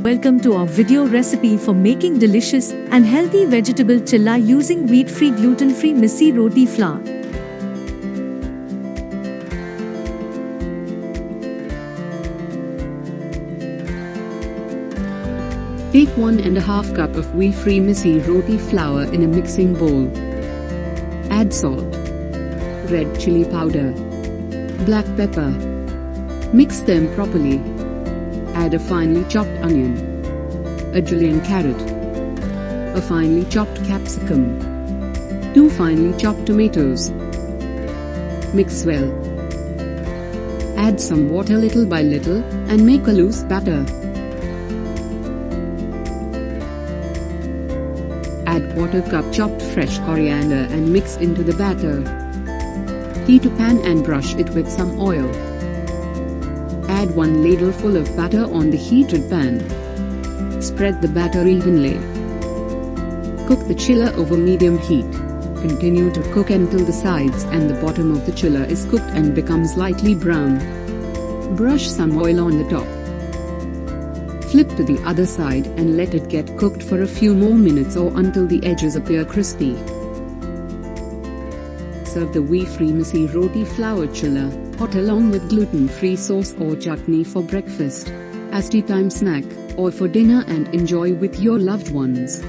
Welcome to our video recipe for making delicious and healthy vegetable chilla using wheat-free gluten-free Missi Roti Flour. Take 1½ cup of Wheafree Missi Roti Flour in a mixing bowl. Add salt, red chili powder, black pepper. Mix them properly. Add a finely chopped onion, a julienne carrot, a finely chopped capsicum, 2 finely chopped tomatoes. Mix well. Add some water little by little and make a loose batter. Add 1/4 cup chopped fresh coriander and mix into the batter. Heat a pan and brush it with some oil. Add 1 ladleful of batter on the heated pan. Spread the batter evenly. Cook the chilla over medium heat. Continue to cook until the sides and the bottom of the chilla is cooked and becomes lightly brown. Brush some oil on the top. Flip to the other side and let it get cooked for a few more minutes or until the edges appear crispy. Serve the Wheafree Missi Roti Flour chilla hot along with gluten-free sauce or chutney for breakfast, as tea time snack, or for dinner and enjoy with your loved ones.